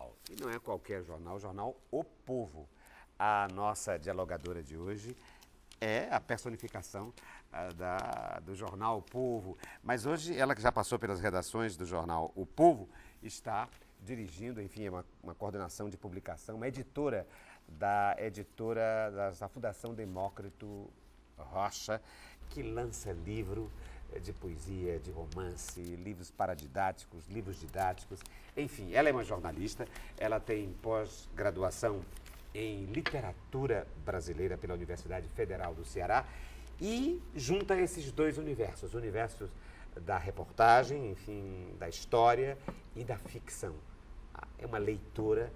jornal. E não é qualquer jornal, o jornal O Povo. A nossa dialogadora de hoje é a personificação do jornal O Povo. Mas hoje, ela que já passou pelas redações do jornal O Povo, está dirigindo, enfim, uma coordenação de publicação, uma editora da Fundação Demócrito Rocha, que lança livro de poesia, de romance, livros paradidáticos, livros didáticos. Enfim, ela é uma jornalista, ela tem pós-graduação em literatura brasileira pela Universidade Federal do Ceará e junta esses dois universos, o universo da reportagem, enfim, da história e da ficção. É uma leitora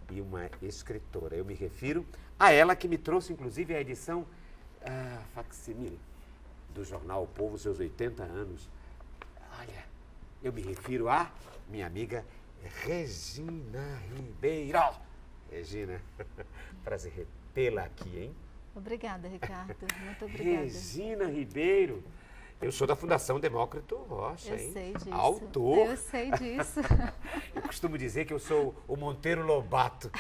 e uma escritora. Eu me refiro a ela que me trouxe, inclusive, a edição facsimile do jornal O Povo, seus 80 anos. Olha, eu me refiro a minha amiga Regina Ribeiro. Regina, prazer tê-la aqui, hein? Obrigada, Ricardo. Muito obrigada. Regina Ribeiro. Eu sou da Fundação Demócrito Rocha, Eu hein? sei disso. Autor. Eu sei disso. Eu costumo dizer que eu sou o Monteiro Lobato.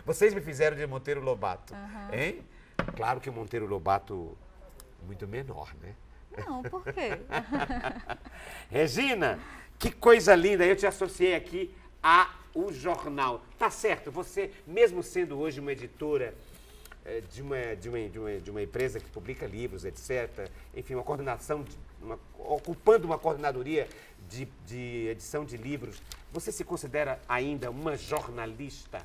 Vocês me fizeram de Monteiro Lobato, hein? Claro que o Monteiro Lobato muito menor, né? Não, por quê? Regina, que coisa linda. Eu te associei aqui ao jornal. Tá certo, você, mesmo sendo hoje uma editora de uma empresa que publica livros, etc., enfim, uma coordenação, ocupando uma coordenadoria de edição de livros, você se considera ainda uma jornalista?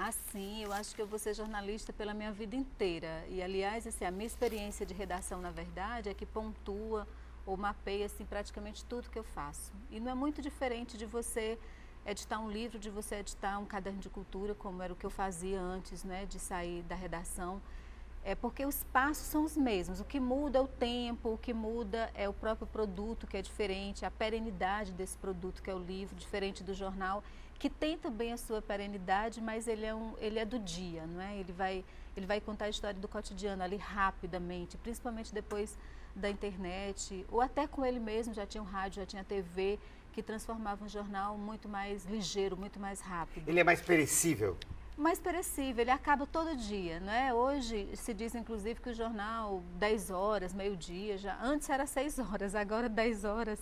Ah, sim, eu acho que eu vou ser jornalista pela minha vida inteira. E, aliás, assim, a minha experiência de redação, na verdade, é que pontua ou mapeia assim, praticamente tudo que eu faço. E não é muito diferente de você editar um livro, de você editar um caderno de cultura, como era o que eu fazia antes, né, de sair da redação. É porque os passos são os mesmos. O que muda é o tempo, o que muda é o próprio produto, que é diferente, a perenidade desse produto, que é o livro, diferente do jornal, que tem também a sua perenidade, mas ele é do dia, não é? Ele vai contar a história do cotidiano ali rapidamente, principalmente depois da internet, ou até com ele mesmo, já tinha um rádio, já tinha TV, que transformava um jornal muito mais ligeiro, muito mais rápido. Ele é mais perecível? Mais perecível, ele acaba todo dia, não é? Hoje se diz, inclusive, que o jornal 10 horas, meio-dia, antes era 6 horas, agora 10 horas,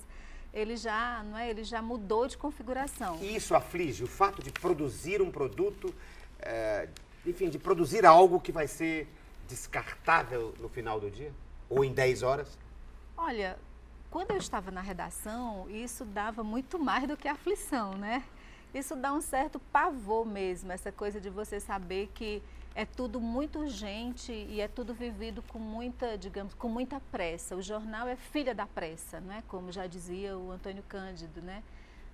ele já mudou de configuração. E isso aflige o fato de produzir um produto, enfim, de produzir algo que vai ser descartável no final do dia? Ou em 10 horas? Olha, quando eu estava na redação, isso dava muito mais do que aflição, né? Isso dá um certo pavor mesmo, essa coisa de você saber que é tudo muito urgente e é tudo vivido com muita, digamos, com muita pressa. O jornal é filha da pressa, né? Como já dizia o Antônio Cândido, né?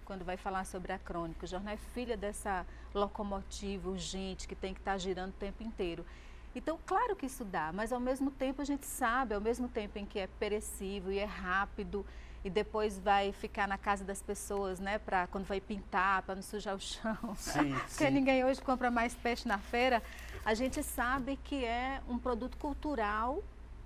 Quando vai falar sobre a crônica. O jornal é filha dessa locomotiva urgente que tem que estar girando o tempo inteiro. Então, claro que isso dá, mas ao mesmo tempo a gente sabe, ao mesmo tempo em que é perecível e é rápido e depois vai ficar na casa das pessoas, né, para quando vai pintar, para não sujar o chão, sim, porque ninguém hoje compra mais peixe na feira, a gente sabe que é um produto cultural,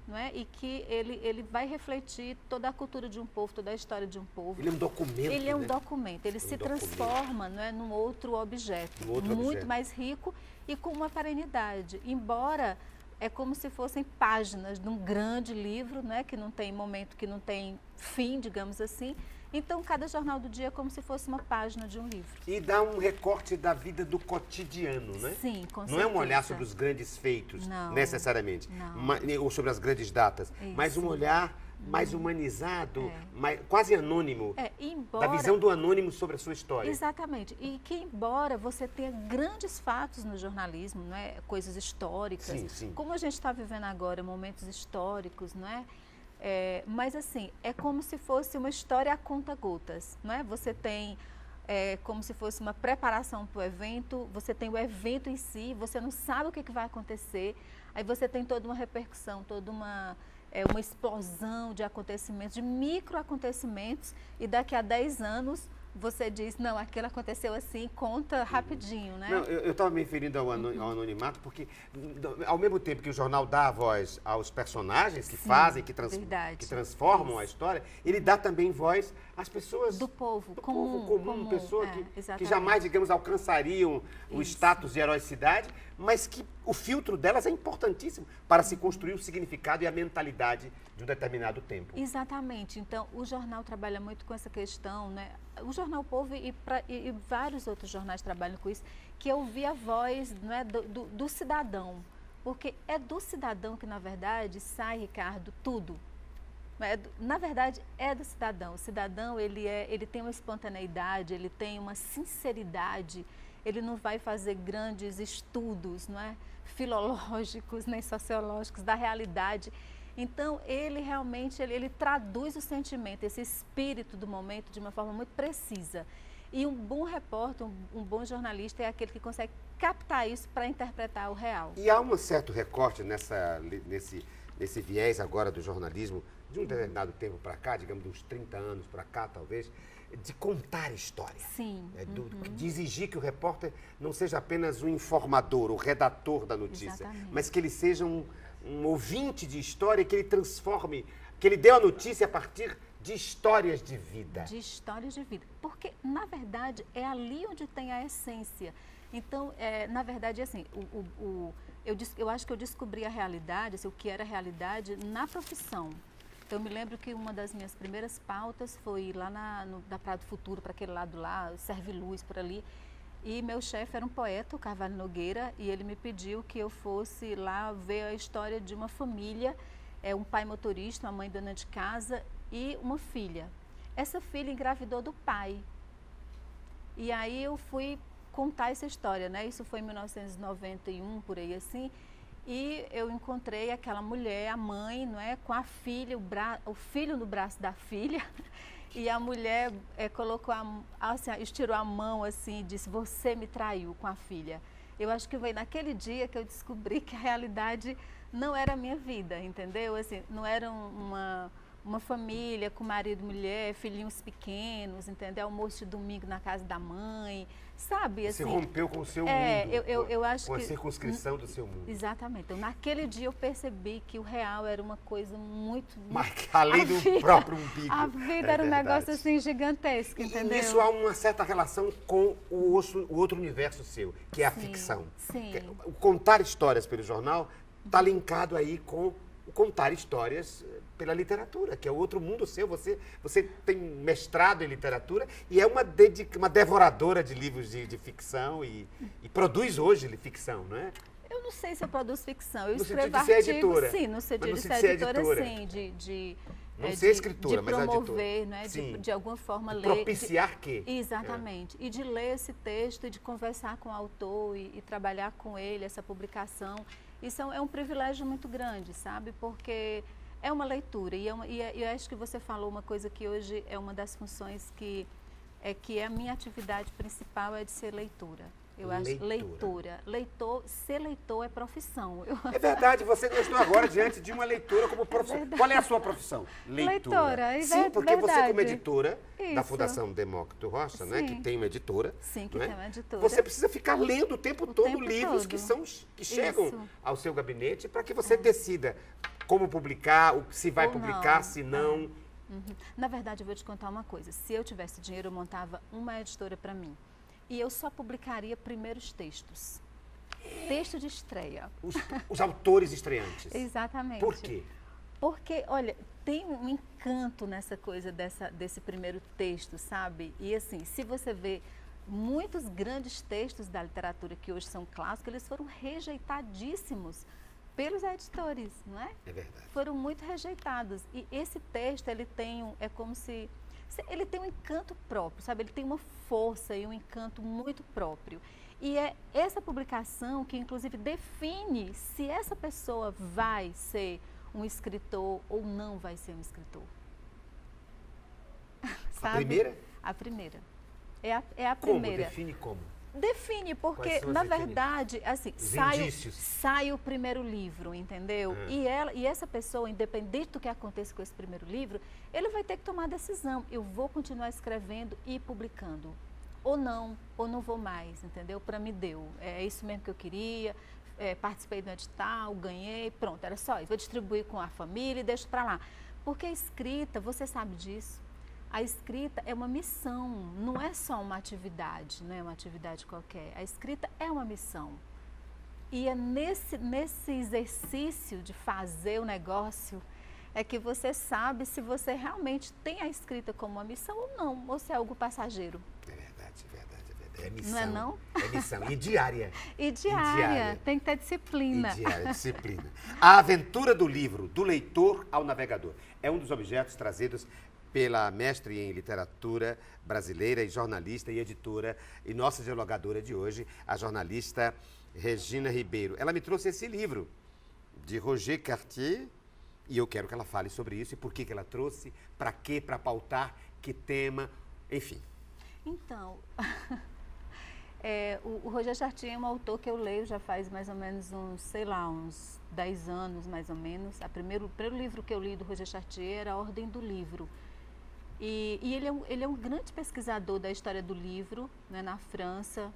não é? E que ele vai refletir toda a cultura de um povo, toda a história de um povo. Ele é um documento, Ele é um né? documento, ele se transforma, não é, num outro objeto, muito mais rico e com uma perenidade, embora é como se fossem páginas de um grande livro, né, que não tem momento, que não tem fim, digamos assim. Então, cada jornal do dia é como se fosse uma página de um livro. E dá um recorte da vida do cotidiano, né? Sim, com certeza. Não é um olhar sobre os grandes feitos, não, necessariamente, não. Ou sobre as grandes datas, Isso. mas um olhar mais humanizado, quase anônimo, embora, da visão do anônimo sobre a sua história. Exatamente. E que embora você tenha grandes fatos no jornalismo, não é? Coisas históricas, sim, sim. Como a gente está vivendo agora, momentos históricos, não é? Mas assim, é como se fosse uma história a conta-gotas, não é? Você tem como se fosse uma preparação para o evento, você tem o evento em si, você não sabe o que vai acontecer, aí você tem toda uma repercussão, toda uma explosão de acontecimentos, de microacontecimentos, e daqui a 10 anos você diz, não, aquilo aconteceu assim, conta rapidinho, né? Não, eu estava me referindo ao anonimato porque, ao mesmo tempo que o jornal dá a voz aos personagens que fazem, que transformam a história, ele dá também voz às pessoas do povo comum, pessoas que jamais, digamos, alcançariam o status de heroicidade, mas que o filtro delas é importantíssimo para se construir o significado e a mentalidade de um determinado tempo. Exatamente. Então, o jornal trabalha muito com essa questão, né? O Jornal Povo e vários outros jornais trabalham com isso, que é ouvir a voz, né, do cidadão. Porque é do cidadão que, na verdade, sai, Ricardo, tudo. Na verdade, é do cidadão. O cidadão, ele tem uma espontaneidade, ele tem uma sinceridade, ele não vai fazer grandes estudos, não é, filológicos nem sociológicos da realidade. Então, ele realmente ele traduz o sentimento, esse espírito do momento de uma forma muito precisa. E um bom repórter, um bom jornalista é aquele que consegue captar isso para interpretar o real. E há um certo recorte nesse viés agora do jornalismo, de um determinado tempo para cá, digamos de uns 30 anos para cá, talvez, de contar história. Sim. De exigir que o repórter não seja apenas o informador, o redator da notícia, Exatamente. mas que ele seja um ouvinte de história, que ele transforme, que ele dê a notícia a partir de histórias de vida. De histórias de vida. Porque, na verdade, é ali onde tem a essência. Então, na verdade, assim, eu acho que eu descobri a realidade, assim, o que era a realidade na profissão. Então, eu me lembro que uma das minhas primeiras pautas foi lá da Praia do Futuro, para aquele lado lá, Serviluz, por ali. E meu chefe era um poeta, o Carvalho Nogueira, e ele me pediu que eu fosse lá ver a história de uma família, um pai motorista, uma mãe dona de casa e uma filha. Essa filha engravidou do pai. E aí eu fui contar essa história, né? Isso foi em 1991, por aí assim. E eu encontrei aquela mulher, a mãe, não é, com a filha, o filho no braço da filha. E a mulher colocou estirou a mão assim e disse, você me traiu com a filha. Eu acho que foi naquele dia que eu descobri que a realidade não era a minha vida, entendeu? Assim, não era uma família com marido e mulher, filhinhos pequenos, entendeu? Almoço de domingo na casa da mãe, sabe? Assim, você rompeu com o seu mundo, eu acho com a que, circunscrição do seu mundo. Exatamente. Então, naquele dia eu percebi que o real era uma coisa muito... Mas além do próprio umbigo. A vida era um negócio assim gigantesco, entendeu? E isso há uma certa relação com o outro universo seu, que é a ficção. Sim. O contar histórias pelo jornal está linkado aí com o contar histórias pela literatura, que é outro mundo seu. Você tem mestrado em literatura e é uma devoradora de livros de ficção e produz hoje ficção, não é? Eu não sei se eu produzo ficção. Eu no escrevo sentido de ser artigos, editora. sim, no sentido de ser editora, sim, não ser escritora, mas promover, editora. Né, de alguma forma ler. Propiciar quê? Exatamente. E de ler esse texto e de conversar com o autor e trabalhar com ele, essa publicação. Isso é um privilégio muito grande, sabe? Porque é uma leitura. E eu acho que você falou uma coisa que hoje é uma das funções que a minha atividade principal é de ser leitora. Eu acho leitora. Ser leitor é profissão. É verdade, você estou agora diante de uma leitora como profissão. Qual é a sua profissão? Leitora. Sim, porque verdade. você como editora da Isso. Fundação Demócrito Rocha, né, que tem uma editora. Sim, que né, tem uma editora. Você precisa ficar lendo o tempo todo livros todo. que chegam Isso. ao seu gabinete para que você decida como publicar, se vai publicar, se não. Na verdade, eu vou te contar uma coisa. Se eu tivesse dinheiro, eu montava uma editora para mim. E eu só publicaria primeiros textos. Texto de estreia. Os autores estreantes. Exatamente. Por quê? Porque, olha, tem um encanto nessa coisa desse primeiro texto, sabe? E assim, se você vê muitos grandes textos da literatura que hoje são clássicos, eles foram rejeitadíssimos pelos editores, não é? É verdade. Foram muito rejeitados. E esse texto, ele tem ele tem um encanto próprio, sabe? Ele tem uma força e um encanto muito próprio. E é essa publicação que, inclusive, define se essa pessoa vai ser um escritor ou não vai ser um escritor. Sabe? A primeira? A primeira. É a Como? primeira. Define como? Define, porque, Quais são as na referências? verdade, assim, Os indícios. sai o primeiro livro, entendeu? E essa pessoa, independente do que aconteça com esse primeiro livro, ele vai ter que tomar a decisão. Eu vou continuar escrevendo e publicando. Ou não vou mais, entendeu? Para mim deu. É isso mesmo que eu queria, participei do edital, ganhei, pronto, era só isso. Vou distribuir com a família e deixo para lá. Porque a escrita, você sabe disso, a escrita é uma missão, não é só uma atividade, não é uma atividade qualquer. A escrita é uma missão. E é nesse exercício de fazer o negócio é que você sabe se você realmente tem a escrita como uma missão ou não, ou se é algo passageiro. É verdade, é verdade, é verdade. É missão. Não é não? É missão. E diária. E diária, tem que ter disciplina. E diária, disciplina. A aventura do livro, do leitor ao navegador, é um dos objetos trazidos pela mestre em literatura brasileira e jornalista e editora e nossa dialogadora de hoje, a jornalista Regina Ribeiro. Ela me trouxe esse livro de Roger Cartier e eu quero que ela fale sobre isso e por que ela trouxe, para quê, para pautar, que tema, enfim. Então, o Roger Cartier é um autor que eu leio já faz mais ou menos uns 10 anos, mais ou menos. O primeiro livro que eu li do Roger Cartier era A Ordem do Livro. E ele é um grande pesquisador da história do livro, né, na França,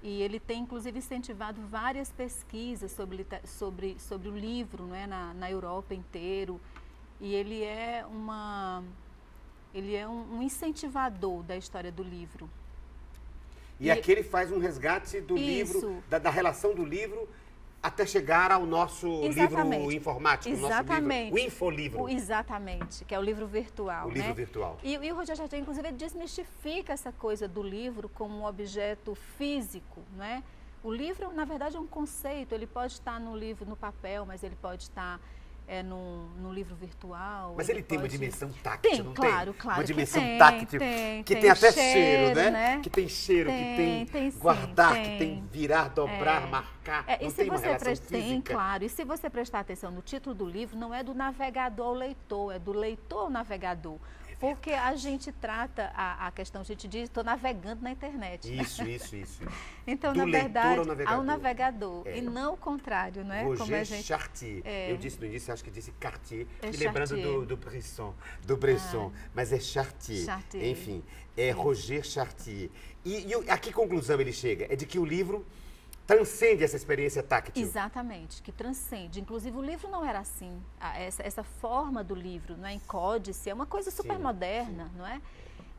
e ele tem inclusive incentivado várias pesquisas sobre o livro, né, na Europa inteiro, e ele é um incentivador da história do livro. E aqui ele faz um resgate do livro, da relação do livro até chegar ao nosso livro informático, nosso livro, o infolivro. Exatamente, que é o livro virtual. O livro virtual. E o Roger Cartier, inclusive, ele desmistifica essa coisa do livro como um objeto físico, né? O livro, na verdade, é um conceito, ele pode estar no livro, no papel, mas ele pode estar no livro virtual. Mas ele tem uma dimensão táctil, não tem? Claro, Uma dimensão tem, táctil, que tem até cheiro, né? Que tem cheiro, que tem guardar, que tem virar, dobrar, marcar, não tem uma relação física. Tem, claro. E se você prestar atenção no título do livro, não é do navegador ao leitor, é do leitor ao navegador. Porque a gente trata a questão, a gente diz, estou navegando na internet. Isso. Então, na verdade, ao navegador. E não o contrário, não é? Roger Chartier. Eu disse no início, acho que disse Cartier. E lembrando do Bresson. Mas é Chartier. Enfim, é Roger Chartier. E a que conclusão ele chega? É de que o livro transcende essa experiência táctil. Exatamente, que transcende. Inclusive, o livro não era assim. Essa forma do livro, não é, em códice, é uma coisa super moderna, não é?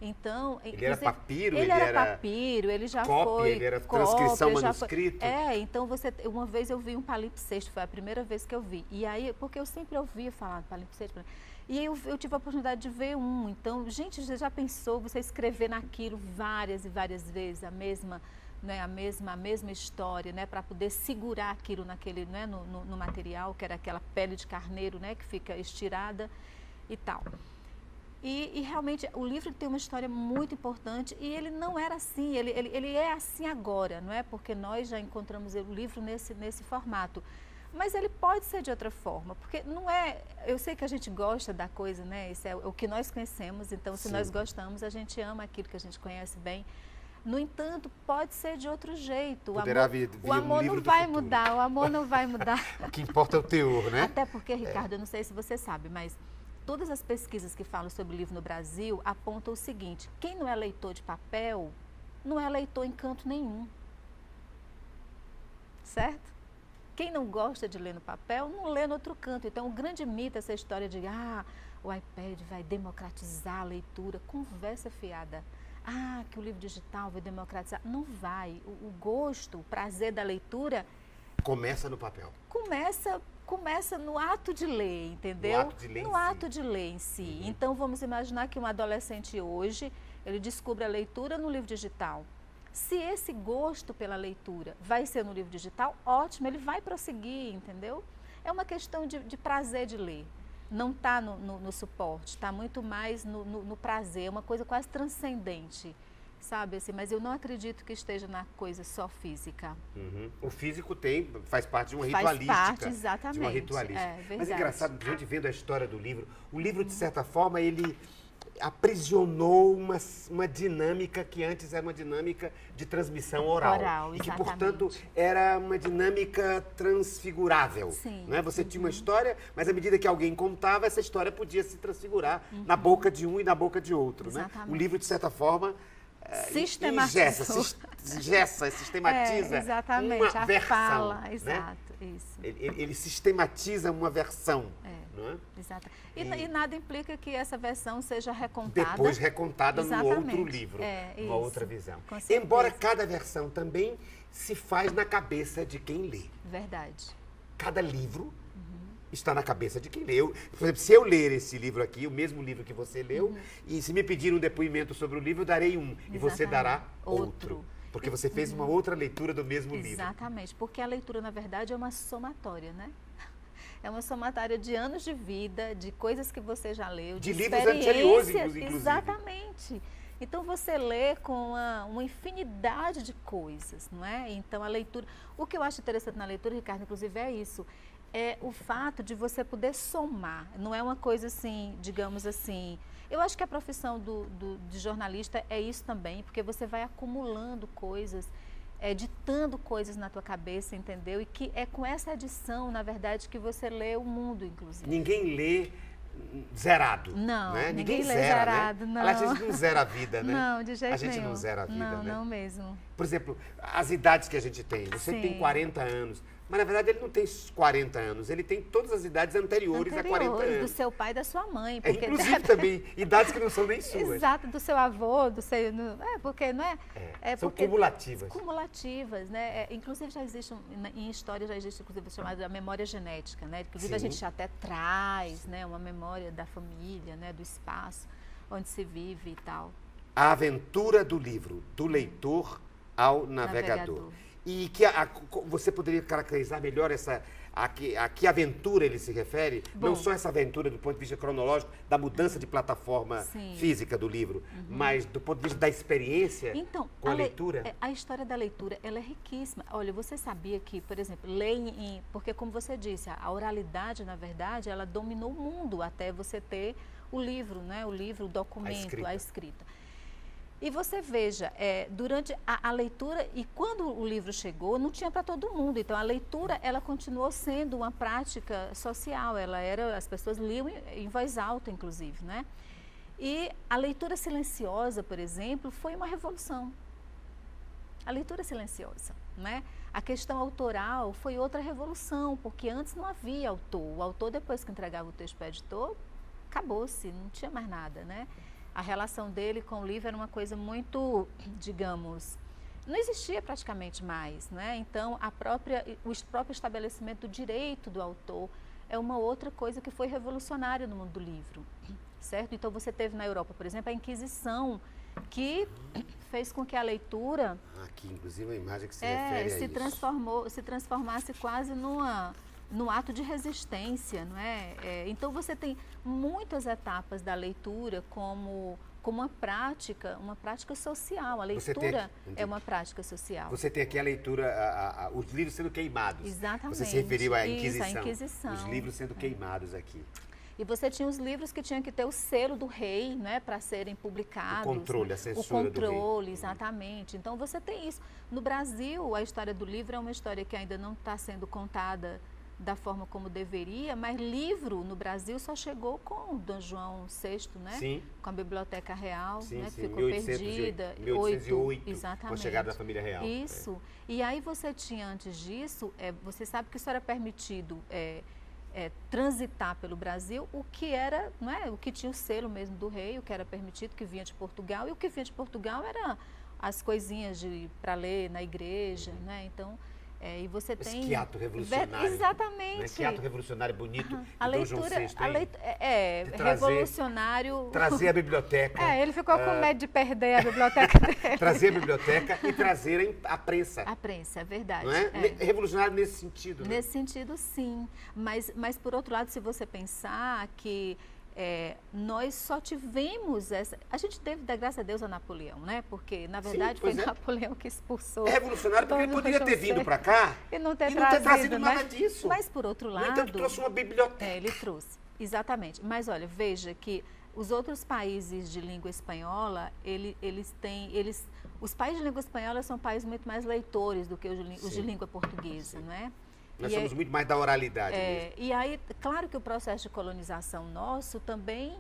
Então, ele era papiro, ele era papiro, ele já foi ele era transcrição manuscrito. Então uma vez eu vi um palimpsesto, foi a primeira vez que eu vi. E aí, porque eu sempre ouvia falar de palimpsesto, e aí eu tive a oportunidade de ver um. Então, gente, você já pensou você escrever naquilo várias e várias vezes a mesma história, né, para poder segurar aquilo naquele, né, no material, que era aquela pele de carneiro, né, que fica estirada e tal. E realmente o livro tem uma história muito importante e ele não era assim, ele é assim agora, não é? Porque nós já encontramos o livro nesse formato. Mas ele pode ser de outra forma, porque não é... Eu sei que a gente gosta da coisa, né? Isso é o que nós conhecemos, então se nós gostamos, a gente ama aquilo que a gente conhece bem. No entanto, pode ser de outro jeito. O amor não vai mudar, o amor não vai mudar. O que importa é o teor, né? Até porque, Ricardo, eu não sei se você sabe, mas todas as pesquisas que falam sobre o livro no Brasil apontam o seguinte: quem não é leitor de papel, não é leitor em canto nenhum. Certo? Quem não gosta de ler no papel, não lê no outro canto. Então, o grande mito é essa história de o iPad vai democratizar a leitura. Conversa fiada. Que o livro digital vai democratizar. Não vai. O gosto, o prazer da leitura... Começa no papel. Começa no ato de ler, entendeu? No ato de ler em si. Então, vamos imaginar que um adolescente hoje, ele descobre a leitura no livro digital. Se esse gosto pela leitura vai ser no livro digital, ótimo, ele vai prosseguir, entendeu? É uma questão de prazer de ler. Não está no suporte, está muito mais no prazer, é uma coisa quase transcendente, sabe? Assim, mas eu não acredito que esteja na coisa só física. O físico faz parte de uma ritualística. Faz parte, exatamente. De uma ritualística. Verdade. Mas é engraçado, a gente vendo a história do livro, o livro, de certa forma, ele aprisionou uma dinâmica que antes era uma dinâmica de transmissão oral. E que, portanto, era uma dinâmica transfigurável. Sim. Né? Você tinha uma história, mas à medida que alguém contava, essa história podia se transfigurar na boca de um e na boca de outro. Né? O livro, de certa forma, sistematiza exatamente, uma versão. Fala, né? exato, isso. Ele sistematiza uma versão. Não é? Exato. E nada implica que essa versão seja recontada. Depois recontada num outro livro, numa outra visão. Embora cada versão também se faz na cabeça de quem lê. Verdade. Cada livro está na cabeça de quem lê. Por exemplo, se eu ler esse livro aqui, o mesmo livro que você leu, e se me pedir um depoimento sobre o livro, eu darei um. E você dará outro. Porque você fez uma outra leitura do mesmo livro. Exatamente. Porque a leitura, na verdade, é uma somatória, né? É uma somatória de anos de vida, de coisas que você já leu, de livros anteriores, inclusive. Exatamente. Então, você lê com uma infinidade de coisas, não é? Então, a leitura... O que eu acho interessante na leitura, Ricardo, inclusive, é isso. É o fato de você poder somar. Não é uma coisa assim, digamos assim... Eu acho que a profissão de jornalista é isso também, porque você vai acumulando coisas, ditando coisas na tua cabeça, entendeu? E que é com essa edição, na verdade, que você lê o mundo, inclusive. Ninguém lê zerado. Não, né? ninguém lê zerado, né? não. A gente não zera a vida, né? Não, de jeito nenhum. A gente não zera a vida, não, né? Não mesmo. Por exemplo, as idades que a gente tem. Você tem 40 anos, mas na verdade ele não tem 40 anos, ele tem todas as idades anteriores a 40 anos. Do seu pai e da sua mãe. Porque inclusive também, idades que não são nem suas. Exato, do seu avô, do seu... porque não é... são cumulativas. Cumulativas, né? Inclusive já existe, em história já existe, inclusive, chamada memória genética, né? Inclusive a gente até traz, né, uma memória da família, né, do espaço onde se vive e tal. A aventura do livro, do leitor ao navegador. E que você poderia caracterizar melhor a que aventura ele se refere? Bom, não só essa aventura do ponto de vista cronológico, da mudança de plataforma física do livro, mas do ponto de vista da experiência com a leitura? A história da leitura, ela é riquíssima. Olha, você sabia que, por exemplo, porque como você disse, a oralidade, na verdade, ela dominou o mundo até você ter o livro, né? O livro, o documento, a escrita. E você veja, durante a leitura, e quando o livro chegou, não tinha para todo mundo. Então, a leitura, ela continuou sendo uma prática social. As pessoas liam em voz alta, inclusive, né? E a leitura silenciosa, por exemplo, foi uma revolução. A leitura silenciosa, né? A questão autoral foi outra revolução, porque antes não havia autor. O autor, depois que entregava o texto para o editor, acabou-se, não tinha mais nada, né? A relação dele com o livro era uma coisa muito, digamos, não existia praticamente mais, né? Então, o próprio estabelecimento do direito do autor é uma outra coisa que foi revolucionária no mundo do livro, certo? Então, você teve na Europa, por exemplo, a Inquisição, que fez com que a leitura... Aqui, inclusive, a imagem que se refere a se transformasse quase num ato de resistência, não é? Então, você tem muitas etapas da leitura como uma prática social. A leitura é uma prática social. Você tem aqui a leitura, os livros sendo queimados. Exatamente. Você se referiu à Inquisição. Isso, a Inquisição. Os livros sendo queimados aqui. E você tinha os livros que tinham que ter o selo do rei, né, para serem publicados. O controle, a censura do rei. O controle, exatamente. Então, você tem isso. No Brasil, a história do livro é uma história que ainda não está sendo contada da forma como deveria, mas livro no Brasil só chegou com Dom João VI, né? Sim. Com a Biblioteca Real, sim, né? Sim. Ficou perdida. 1808, exatamente. com a chegada da família real. Isso. E aí você tinha, antes disso, você sabe que isso era permitido transitar pelo Brasil, o que era, não é? O que tinha o selo mesmo do rei, o que era permitido, que vinha de Portugal, e o que vinha de Portugal era as coisinhas para ler na igreja, né? Então, e você tem... Que ato revolucionário. Exatamente. Né? Que ato revolucionário bonito a de Dom João VI. Revolucionário... Trazer a biblioteca. Ele ficou com medo de perder a biblioteca dele. Trazer a biblioteca e trazer a prensa. A prensa, é verdade. Não é? Revolucionário nesse sentido. Nesse sentido, sim. Mas, por outro lado, se você pensar que... nós só tivemos essa... A gente deve dar graças a Deus a Napoleão, né? Porque, na verdade, foi Napoleão que expulsou... É revolucionário porque ele poderia ter vindo para cá e não ter trazido nada disso. Mas, por outro lado... No entanto, trouxe uma biblioteca. Ele trouxe, exatamente. Mas, olha, veja que os outros países de língua espanhola, os países de língua espanhola são países muito mais leitores do que os de língua portuguesa, não é? Nós somos muito mais da oralidade mesmo. E aí, claro que o processo de colonização nosso também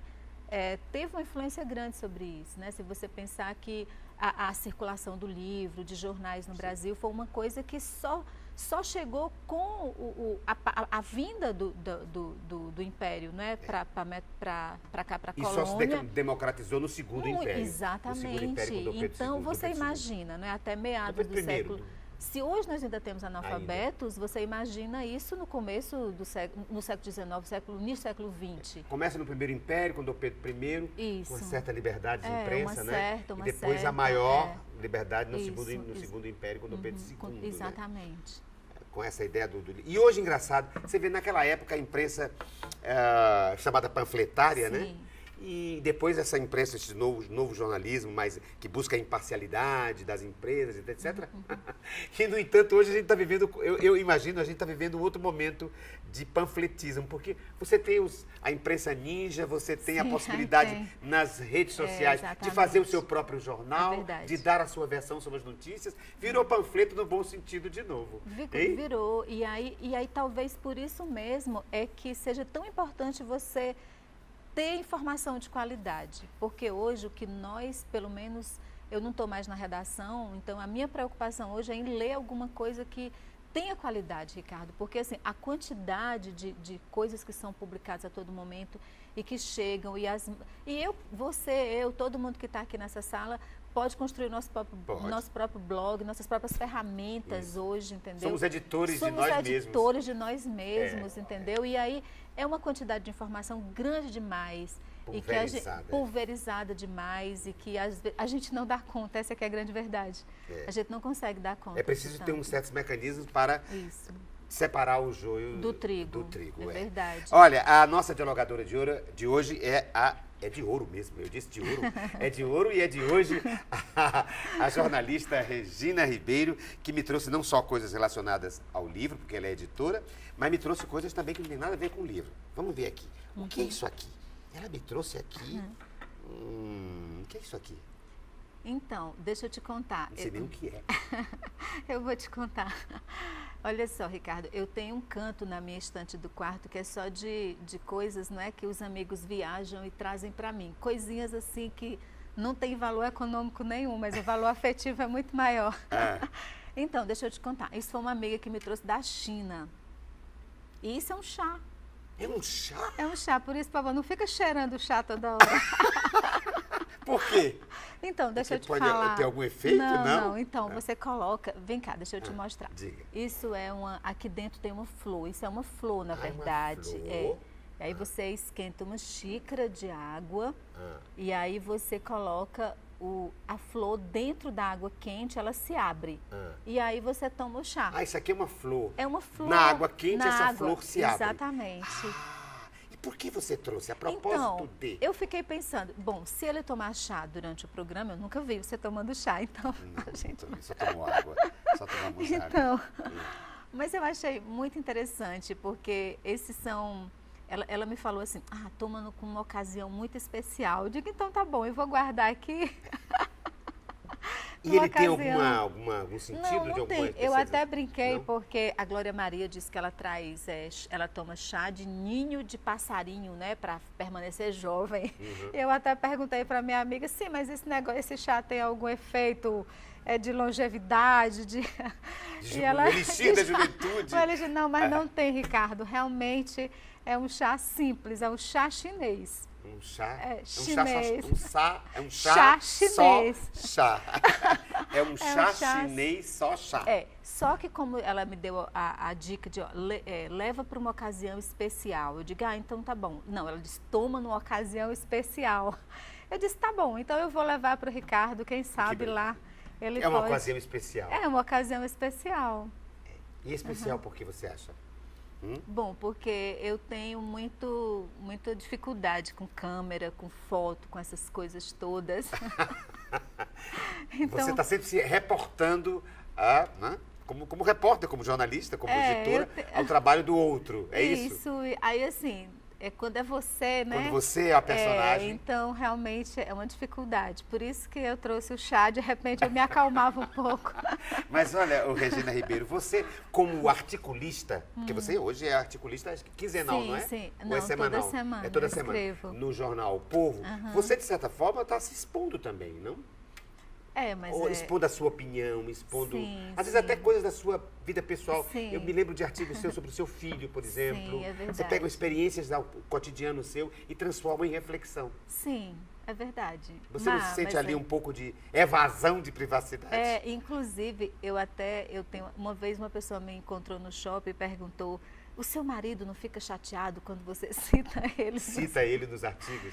teve uma influência grande sobre isso, né? Se você pensar que a circulação do livro, de jornais no Brasil, foi uma coisa que só chegou com a vinda do Império, né? Para cá, para a colônia. E só se democratizou no Segundo Império. Exatamente. No Segundo Império, quando Então, você imagina, né? Até meados do século... Se hoje nós ainda temos analfabetos, você imagina isso no começo do século, no século XIX, início do século XX. Começa no Primeiro Império, com Dom Pedro I, com uma certa liberdade de imprensa, né? E depois a maior liberdade no Segundo Império, com Dom Pedro II. Exatamente. Né? Com essa ideia do... E hoje, engraçado, você vê naquela época a imprensa chamada panfletária, né? E depois essa imprensa, esse novo jornalismo, que busca a imparcialidade das empresas, etc. E, no entanto, hoje a gente está vivendo, eu imagino, a gente está vivendo um outro momento de panfletismo, porque você tem a imprensa ninja, você tem a possibilidade nas redes sociais de fazer o seu próprio jornal, de dar a sua versão sobre as notícias. Virou panfleto no bom sentido de novo. Virou. E aí talvez por isso mesmo é que seja tão importante você ter informação de qualidade, porque hoje o que nós, pelo menos, eu não estou mais na redação, então a minha preocupação hoje é em ler alguma coisa que tenha qualidade, Ricardo, porque assim, a quantidade de coisas que são publicadas a todo momento e que chegam, todo mundo que está aqui nessa sala, pode construir o nosso próprio blog, nossas próprias ferramentas hoje, entendeu? Somos editores de nós mesmos. Somos editores de nós mesmos, entendeu? E aí é uma quantidade de informação grande demais. Pulverizada demais e que a gente não dá conta, essa que é a grande verdade. A gente não consegue dar conta. É preciso ter uns certos mecanismos para separar o joio do trigo. É verdade. Olha, a nossa dialogadora de hoje é de ouro mesmo, eu disse de ouro. É de ouro e é de hoje a jornalista Regina Ribeiro, que me trouxe não só coisas relacionadas ao livro, porque ela é editora, mas me trouxe coisas também que não tem nada a ver com o livro. Vamos ver aqui. O que é isso aqui? Ela me trouxe aqui... o que é isso aqui? Então, deixa eu te contar. Não sei nem o que é. Eu vou te contar. Olha só, Ricardo, eu tenho um canto na minha estante do quarto que é só de coisas, não é, que os amigos viajam e trazem para mim. Coisinhas assim que não tem valor econômico nenhum, mas o valor afetivo é muito maior. Então, deixa eu te contar. Isso foi uma amiga que me trouxe da China. E isso é um chá. É um chá? É um chá, por isso, por favor, não fica cheirando o chá toda hora. Por quê? Então, deixa eu te falar. Pode ter algum efeito, não? Não, então, você coloca... Vem cá, deixa eu te mostrar. Diga. Isso é aqui dentro tem uma flor, isso é uma flor, na verdade. Uma flor? E aí você esquenta uma xícara de água e aí você coloca a flor dentro da água quente, ela se abre. E aí você toma o chá. Isso aqui é uma flor. É uma flor. Na água quente, essa flor se abre. Exatamente. E por que você trouxe? A propósito de... eu fiquei pensando, bom, se ele tomar chá durante o programa, eu nunca vi você tomando chá, então... a gente só tomou água, só tomamos água. Mas eu achei muito interessante, porque esses são... Ela me falou assim, tomando com uma ocasião muito especial. Eu digo, então tá bom, eu vou guardar aqui. E ele tem algum sentido? Não tem. Eu até brinquei, porque a Glória Maria disse que ela ela toma chá de ninho de passarinho, né, para permanecer jovem. Eu até perguntei para minha amiga, sim, mas esse chá tem algum efeito de longevidade, elixir da juventude? Não, mas não tem, Ricardo. Realmente é um chá simples, é um chá chinês. Um chá? Chinês. É um chá chinês. Só chá. É um chá chinês, só chá. Só que como ela me deu a dica de leva para uma ocasião especial. Eu digo, então tá bom. Não, ela disse, toma numa ocasião especial. Eu disse, tá bom, então eu vou levar para o Ricardo, quem sabe lá ele uma ocasião especial. É uma ocasião especial. E especial por que você acha? Bom, porque eu tenho muita dificuldade com câmera, com foto, com essas coisas todas. Então, você está sempre se reportando, como repórter, como jornalista, como editora, ao trabalho do outro, é isso? Isso, aí assim, é quando é você, né? Quando você é a personagem. Então, realmente é uma dificuldade. Por isso que eu trouxe o chá, de repente eu me acalmava um pouco. Mas olha, Regina Ribeiro, você como articulista, porque você hoje é articulista quinzenal, sim, não é? Sim, Ou não, é semanal? toda semana. É toda eu semana. Escrevo. No jornal O Povo, você de certa forma está se expondo também, não? Mas ou expondo a sua opinião, expondo, sim, às vezes até coisas da sua vida pessoal. Sim. Eu me lembro de artigos seus sobre o seu filho, por exemplo. Sim, é verdade. Você pega experiências do cotidiano seu e transforma em reflexão. Sim, é verdade. Você não se sente ali um pouco de evasão de privacidade? Inclusive, eu tenho, uma vez uma pessoa me encontrou no shopping e perguntou: o seu marido não fica chateado quando você cita ele? Cita ele nos artigos.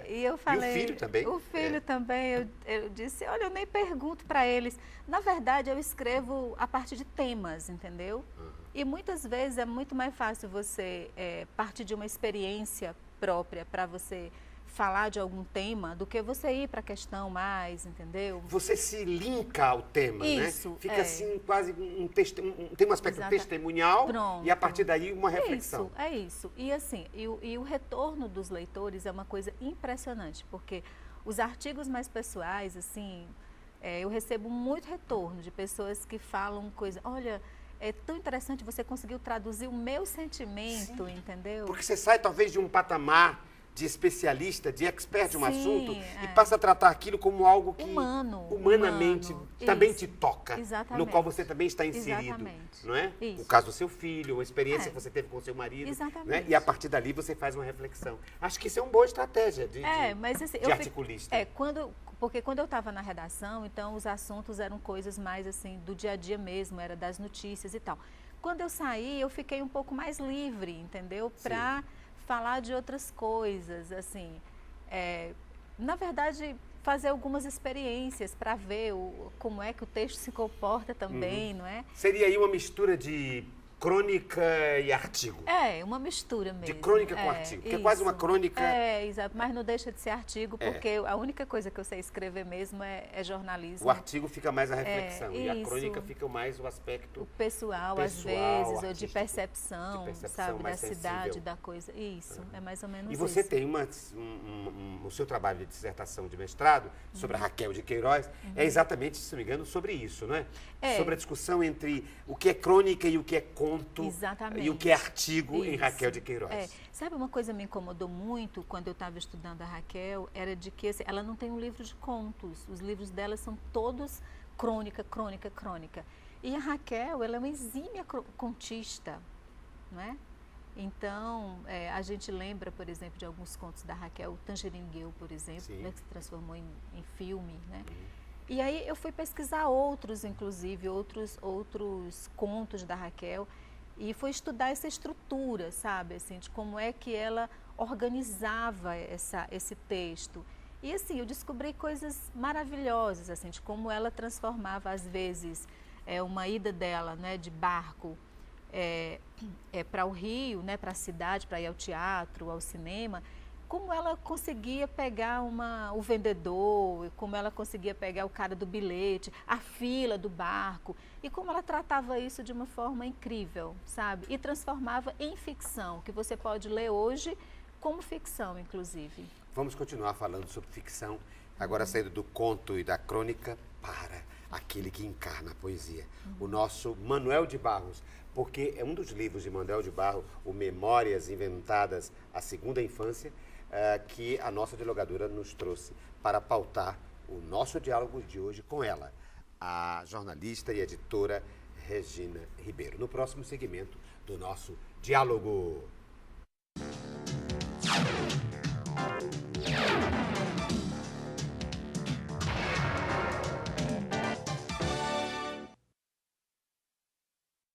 E eu falei... E o filho também. O filho também, eu disse, olha, eu nem pergunto para eles. Na verdade, eu escrevo a partir de temas, entendeu? E muitas vezes é muito mais fácil você partir de uma experiência própria para você falar de algum tema do que você ir para a questão mais, entendeu? Você se linka ao tema, isso, né? Fica assim quase tem um aspecto testemunhal. Pronto. E a partir daí uma reflexão. Isso. E assim, e o retorno dos leitores é uma coisa impressionante, porque os artigos mais pessoais, assim, eu recebo muito retorno de pessoas que falam coisa, olha, é tão interessante, você conseguiu traduzir o meu sentimento, sim, entendeu? Porque você sai talvez de um patamar de especialista, de expert de um assunto e passa a tratar aquilo como algo que humanamente também te toca, no qual você também está inserido, não é? Isso. O caso do seu filho, uma experiência que você teve com o seu marido, né? E a partir dali você faz uma reflexão. Acho que isso é uma boa estratégia de articulista. Porque quando eu estava na redação, então os assuntos eram coisas mais assim do dia a dia mesmo, era das notícias e tal. Quando eu saí, eu fiquei um pouco mais livre, entendeu? Para falar de outras coisas, assim, na verdade, fazer algumas experiências para ver como é que o texto se comporta também, não é? Seria aí uma mistura de crônica e artigo. Uma mistura mesmo. De crônica com artigo, que é quase uma crônica... Exato, mas não deixa de ser artigo, porque a única coisa que eu sei escrever mesmo é jornalismo. O artigo fica mais a reflexão e a crônica fica mais o aspecto... O pessoal às vezes, ou de percepção sabe, da cidade, da coisa. Isso, é mais ou menos isso. E você tem o seu trabalho de dissertação de mestrado sobre a Raquel de Queiroz, é exatamente, se não me engano, sobre isso, não é? Sobre a discussão entre o que é crônica e o que é conto. Exatamente. E o que é artigo em Raquel de Queiroz. Sabe, uma coisa que me incomodou muito quando eu estava estudando a Raquel, era de que assim, ela não tem um livro de contos. Os livros dela são todos crônica. E a Raquel, ela é uma exímia contista, não é? Então, a gente lembra, por exemplo, de alguns contos da Raquel, o Tangerine, por exemplo, né, que se transformou em filme, né? E aí eu fui pesquisar outros, inclusive, outros contos da Raquel, e fui estudar essa estrutura, sabe, assim, de como é que ela organizava esse texto. E assim, eu descobri coisas maravilhosas, assim, de como ela transformava, às vezes, uma ida dela, né, de barco para o Rio, né, para a cidade, para ir ao teatro, ao cinema, como ela conseguia pegar o vendedor, como ela conseguia pegar o cara do bilhete, a fila do barco, e como ela tratava isso de uma forma incrível, sabe? E transformava em ficção, que você pode ler hoje como ficção, inclusive. Vamos continuar falando sobre ficção, agora saindo do conto e da crônica para aquele que encarna a poesia, o nosso Manuel de Barros, porque é um dos livros de Manuel de Barros, o Memórias Inventadas à Segunda Infância, que a nossa dialogadora nos trouxe para pautar o nosso diálogo de hoje com ela, a jornalista e editora Regina Ribeiro, no próximo segmento do nosso diálogo.